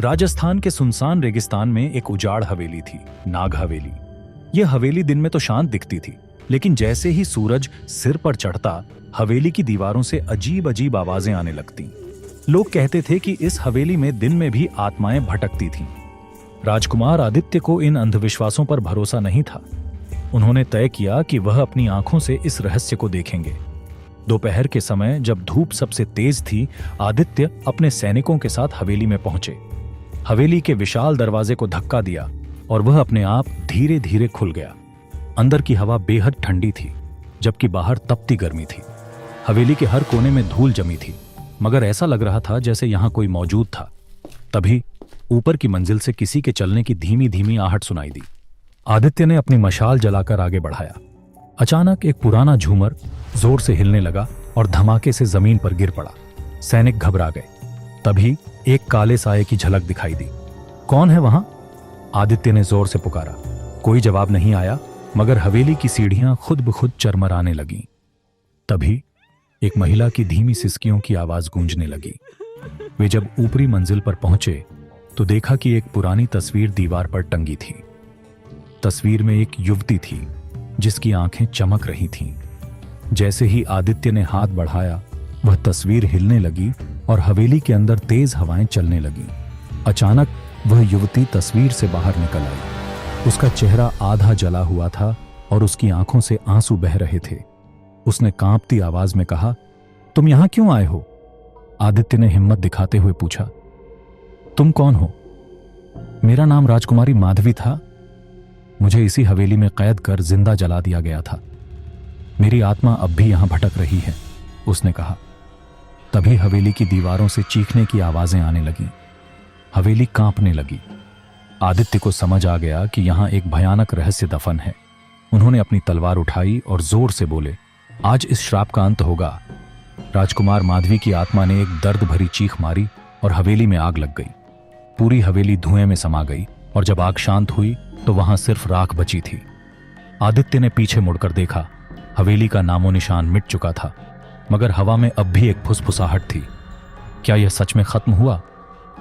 राजस्थान के सुनसान रेगिस्तान में एक उजाड़ हवेली थी, नाग हवेली। यह हवेली दिन में तो शांत दिखती थी, लेकिन जैसे ही सूरज सिर पर चढ़ता, हवेली की दीवारों से अजीब अजीब आवाजें आने लगती। लोग कहते थे कि इस हवेली में दिन में भी आत्माएं भटकती थीं। राजकुमार आदित्य को इन अंधविश्वासों पर भरोसा नहीं था। उन्होंने तय किया कि वह अपनी आंखों से इस रहस्य को देखेंगे। दोपहर के समय जब धूप सबसे तेज थी, आदित्य अपने सैनिकों के साथ हवेली में पहुंचे। हवेली के विशाल दरवाजे को धक्का दिया और वह अपने आप धीरे धीरे खुल गया। अंदर की हवा बेहद ठंडी थी, जबकि बाहर तपती गर्मी थी। हवेली के हर कोने में धूल जमी थी, मगर ऐसा लग रहा था जैसे यहां कोई मौजूद था। तभी ऊपर की मंजिल से किसी के चलने की धीमी धीमी आहट सुनाई दी। आदित्य ने अपनी मशाल जलाकर आगे बढ़ाया। अचानक एक पुराना झूमर जोर से हिलने लगा और धमाके से जमीन पर गिर पड़ा। सैनिक घबरा गए। तभी एक काले साये की झलक दिखाई दी। कौन है वहां? आदित्य ने जोर से पुकारा। कोई जवाब नहीं आया, मगर हवेली की सीढ़ियां खुद ब खुद चरमराने लगीं। तभी एक महिला की धीमी सिसकियों की आवाज गूंजने लगी। वे जब ऊपरी मंजिल पर पहुंचे तो देखा कि एक पुरानी तस्वीर दीवार पर टंगी थी। तस्वीर में एक युवती थी जिसकी आंखें चमक रही थीं। जैसे ही आदित्य ने हाथ बढ़ाया, वह तस्वीर हिलने लगी और हवेली के अंदर तेज हवाएं चलने लगीं। अचानक वह युवती तस्वीर से बाहर निकल आई। उसका चेहरा आधा जला हुआ था और उसकी आंखों से आंसू बह रहे थे। उसने कांपती आवाज में कहा, तुम यहां क्यों आए हो? आदित्य ने हिम्मत दिखाते हुए पूछा, तुम कौन हो? मेरा नाम राजकुमारी माधवी था। मुझे इसी हवेली में कैद कर जिंदा जला दिया गया था। मेरी आत्मा अब भी यहां भटक रही है, उसने कहा। तभी हवेली की दीवारों से चीखने की आवाजें आने लगीं। हवेली कांपने लगी। आदित्य को समझ आ गया कि यहां एक भयानक रहस्य दफन है। उन्होंने अपनी तलवार उठाई और जोर से बोले, आज इस श्राप का अंत होगा। राजकुमार माधवी की आत्मा ने एक दर्द भरी चीख मारी और हवेली में आग लग गई। पूरी हवेली धुएं में समा गई और जब आग शांत हुई तो वहां सिर्फ राख बची थी। आदित्य ने पीछे मुड़कर देखा। हवेली का नामो निशान मिट चुका था, मगर हवा में अब भी एक फुसफुसाहट थी। क्या यह सच में खत्म हुआ